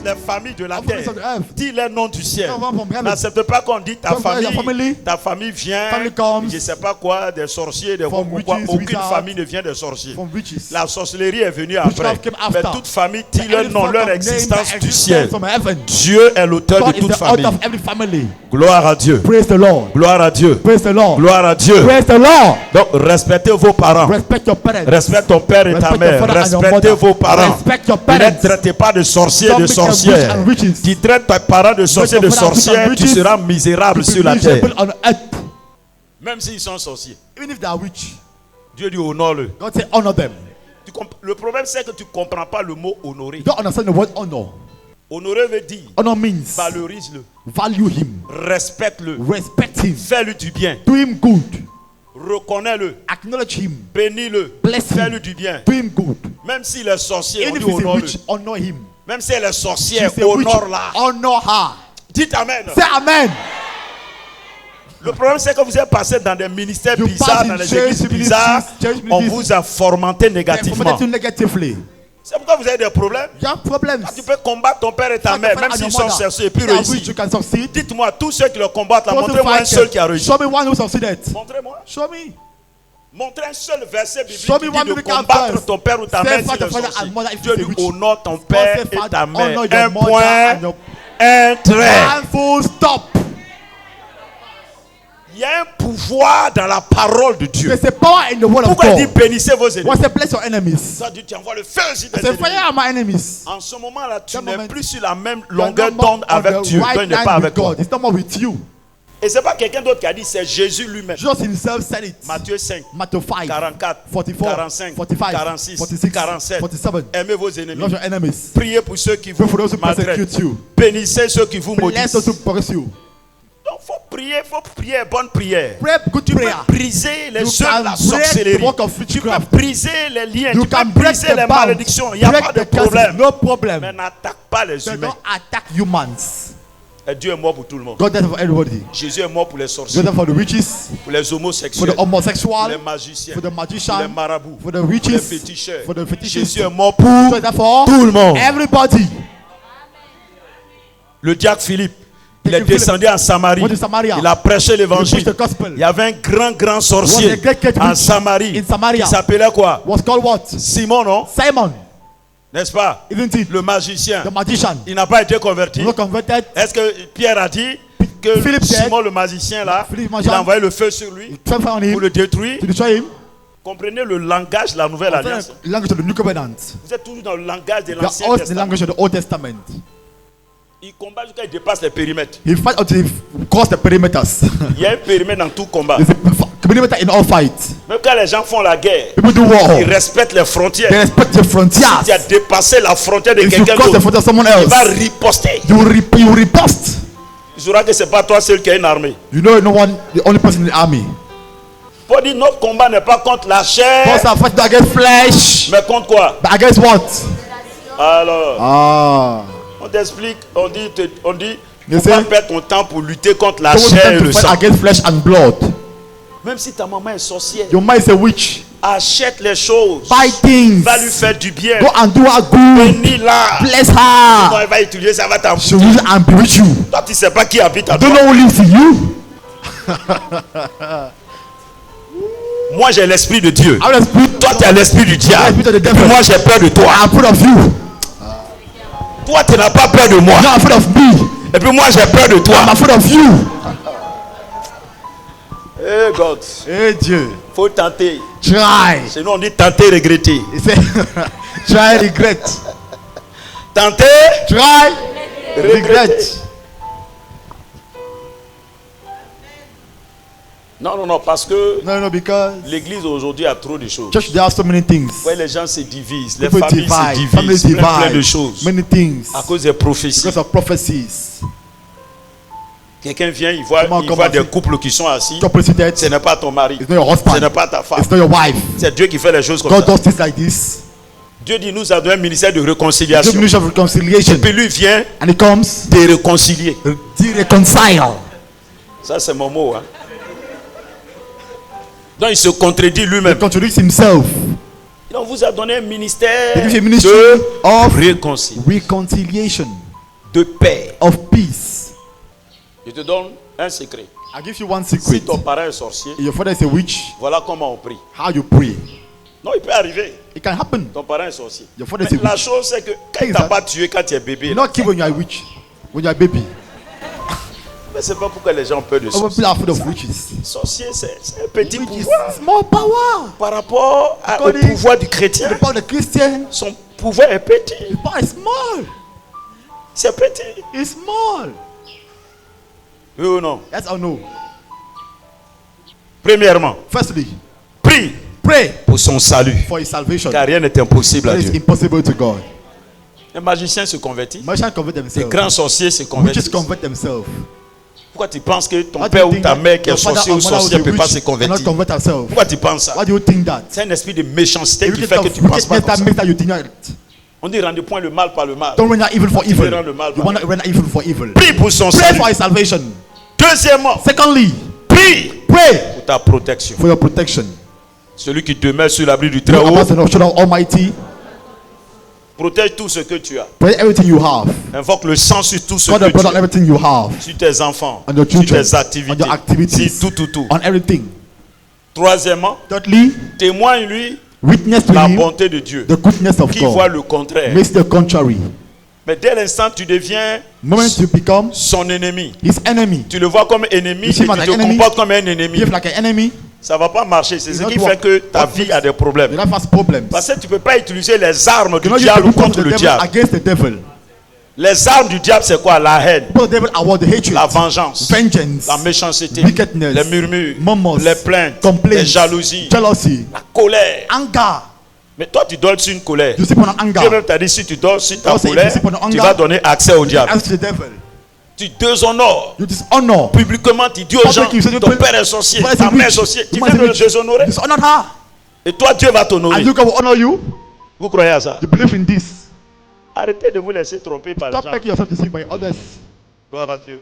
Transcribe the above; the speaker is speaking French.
les familles de la terre. Dis les noms du ciel. N'accepte pas qu'on dit ta famille vient, je ne sais pas quoi, des sorciers, des quoi. Aucune famille ne vient des sorciers. La sorcellerie est venue après. Mais toute famille dit leur nom, leur existence du ciel. Dieu est l'auteur de toute famille. Gloire à Dieu. Gloire à Dieu. Gloire à Dieu. Donc respectez vos parents. Respecte ton père et ta mère. Respectez vos parents. Ne traitez pas de sorciers, de sorcières. Tu traites tes parents de sorciers, de sorcières, tu seras misérable sur la terre. Même s'ils sont sorciers. Dieu dit honore-le. Le problème c'est que tu ne comprends pas le mot honorer. Honorer veut dire valorise-le. Value him. Respecte-le. Respect him. Fais-lui du bien. Do him good. Reconnais-le. Acknowledge him. Bénis-le. Fais-lui du bien. Do him good. Même s'il est sorcier, on Even dit if he's a honore-le. witch, honor him. Même si elle est sorcière, She's a witch, honore-la. honor her. Dites amen. Say amen. Le problème c'est que vous êtes passé dans des ministères You bizarres, pass dans in les church églises bizarres. ministries, On vous a formanté négativement. Negatively. C'est pourquoi vous avez des problèmes. You have problems. Tu peux combattre ton père et ta mère, même s'ils sont sorciers et puis réussir. Dites-moi, tous ceux qui le combattent, là, montrez-moi un seul qui a réussi. Show me one who succeeded. Montrez-moi. Show me. Montrez un seul verset biblique Show qui me dit one de biblical combattre verse. ton père ou ta mère Say, s'il est father sorcier. and mother if Dieu he's a dit witch. honore ton père Say, et ta mère. honor your Un mother point, and your- un trait. And full stop. Il y a un pouvoir dans la parole de Dieu. There's a power in the word of Pourquoi il dit God. bénissez vos ennemis? Once I bless your enemies, Ça dit tu envoies le feu aussi tes I say ennemis. fire are my enemies. En ce moment-là, tu That n'es moment, plus sur la même You are longueur no more d'onde on avec the Dieu. Dieu right n'est line pas with avec toi. God. It's not more with you. Et c'est pas quelqu'un d'autre qui a dit, c'est Jésus lui-même. Jesus himself said it. Matthieu 5, Matthew 5, 44, 44, 45, 45, 46, 46, 47. 47. Aimez vos ennemis. Love your enemies. Priez pour ceux qui vous Pray for those who maltraitent. persecute you. Bénissez ceux qui vous Bless maudissent. those who curse you. Donc faut prier bonne prière. Pray good Tu peux prayer. briser les You œuvres de can la break sorcellerie. the work of Tu peux witchcraft. briser les liens. You Tu peux can break briser the les bonds. malédictions. Il n'y a Break pas de the curses. problème. No problem. Mais n'attaque pas les But humains. don't attack humans. Et Dieu est mort pour tout le monde. God died for everybody. Jésus est mort pour les God sorciers, died for the witches, pour les for homosexuels, the pour homosexual, les magiciens, for the pour les magician, marabouts, for the pour les witches, féticheurs. for the fetishists. Jésus est mort pour So therefore, tout le monde. everybody. Le diacre Philippe, il est Philippe descendu en Samarie. went to Samaria. Il a prêché He l'évangile. preached the gospel. Il y avait un grand sorcier Was a great en witch Samarie. in Samaria. Il s'appelait quoi? Was called what? Simon, non? Simon, N'est-ce pas? isn't it? Le magicien. The magician. Il n'a pas été converti. Not converted. Est-ce que Pierre a dit que Philippe Simon le magicien là, Philippe il magicien. a envoyé le feu sur lui Trust on pour him le détruire? to destroy him. Comprenez le langage de la nouvelle alliance. Language of the New Covenant. Vous êtes toujours dans le langage de They are l'ancien also the testament. language of the Old Testament. Il combat jusqu'à il dépasse les périmètres. He fight until he cross the perimeters. Il y a un périmètre dans tout combat. There's a perimeter in all fights. Même quand les gens font la guerre, People do war. ils respectent les frontières. They respect the frontiers. Tu as dépassé la frontière de If you quelqu'un cross the d'autre, frontier of someone il else, va riposter. you riposte. Il saura que c'est pas toi seul qui a une armée. You know, no one, the only person in the army. Pour dire notre combat n'est pas contre la chair, Because are fighting against flesh, mais contre quoi? but against what? Alors, Ah. on t'explique, on dit, You faut pas say, perdre ton temps pour lutter contre la don't chair et time le to sang. fight against flesh and blood. Même si ta maman est sorcière, Your mind is a witch. achète les choses, Buy things. va lui faire du bien, Go and do her good. bénis-la. Bless Quand her. elle va utiliser, ça va She t'emboutir. will and be with you. Toi, tu sais pas qui habite à I toi. don't know who lives in you. Moi, j'ai l'esprit de Dieu. I will speak. Toi, tu as l'esprit du diable. L'esprit de Et devil. puis moi, j'ai peur de toi. I'm afraid of you. Toi, tu n'as pas peur de moi. You're not afraid of me. Et puis moi, j'ai peur de toi. I'm afraid of you. Eh God, Hey Dieu. faut tenter. Try. Sinon, on dit tenter, regretter. He said, try regret. Tenter, Try regretter. regret. Non, parce que No, because l'église aujourd'hui a trop de choses. church there are so many things. Ouais, les gens se divisent, les People familles se divide. Families divisent, plein de divide. choses. Many things. À cause des prophéties. Because of prophecies. Quelqu'un vient, il voit des couples qui sont assis. Couple seated. Ce n'est pas ton mari, It's not your ce husband. n'est pas ta femme. It's not your wife. C'est Dieu qui fait les choses comme God ça. does things like this. Dieu dit, nous avons un ministère de The réconciliation. ministry of reconciliation. Puis lui vient And he comes te réconcilier. to reconcile. Ça, c'est mon mot. Hein. Donc, il se contredit He lui-même. contradicts himself. Donc, on vous a donné un ministère He gives a ministry de of réconciliation. reconciliation. de paix. of peace. Je te donne un secret. I give you one Si secret. ton parent est sorcier, If your father is a witch, voilà comment on prie. how you pray. Non, il peut arriver. It can happen. Ton parent est sorcier. Your father is Mais a la witch. chose c'est que quand il t'a pas tué quand tu es bébé, Not kill when you are a witch. When you are a baby. mais c'est pas pourquoi les gens ont peur de Our sorcier. people are afraid of witches. Sorcier, c'est un petit Witches, pouvoir small power. par rapport au According pouvoir du chrétien. The power of the Christian, Son pouvoir est petit. the power is small. C'est petit. It's small. Oui ou non? Yes or no? Premièrement, Firstly, prie pray pour son salut. for his salvation. Car rien n'est impossible à That is Dieu. impossible to God. Les magiciens se convertissent. Magicians convert Les themselves. grands sorciers se Witches convertissent. convert themselves. Pourquoi tu penses que ton Why do père you ou think ta that mère qui est your father sorcier ou or mother sorcière who ne is peut pas a se witch cannot convertir? convert herself? Pourquoi tu penses ça? Why do you think that? C'est un esprit de méchanceté qui Every fait que kind tu of ne penses pas wickedness comme that ça. makes that you deny it. On dit rendre point le mal par le mal. Don't render evil for Tu evil. veux rendre le mal You par want to render evil for evil. Prie pour son Pray salut. for his salvation. Deuxièmement, Secondly, prie pray pour ta protection. for your protection. Celui qui demeure sur l'abri du You Très-Haut are the shoulder of Almighty. protège tout ce que tu as. Pray everything you have. Invoque le sang sur tout ce God que the blood on tu as. everything you have. Sur tes enfants, On your sur children. tes On activités, your activities. sur tout. On everything. Troisièmement, Thirdly, témoigne-lui witness to la him bonté de Dieu. the goodness of Qui voit God. le contraire. Makes the contrary. Mais dès l'instant tu deviens The moment you become son ennemi, his enemy, tu le vois comme ennemi et You see tu him as te an enemy. comportes comme un ennemi, behave like an enemy, ça va pas marcher. C'est It's ce not qui work. fait que ta What vie a des your problèmes. life has problems. Parce que tu peux pas utiliser les armes You du know, you diable can contre contre the le devil diable. against the devil. Les armes du diable, c'est quoi? La haine, Because the devil award the hatred, la vengeance, vengeance, la méchanceté, wickedness, les murmures, murmurs, les plaintes, complaints, les jalousies, jealousy, la colère. anger. Mais toi, tu dors sur une colère. You sleep on an Dieu anger. même t'a dit, si tu dors sur ta God said, if colère, you sleep on tu anger, vas donner accès au diable. Ask the devil. Tu déshonores. You dishonor. Publiquement, tu dis aux gens, Public, you say, ton père est sorcier, Father is ta a mère est witch. sorcier. Tu Mother viens is de a le witch. déshonorer. Dishonor her. Et toi, Dieu va t'honorer. And you God will honor you. Vous croyez à ça? You believe in this. Arrêtez de vous laisser tromper par les Stop gens. making yourself deceived by others. Gloire à Dieu.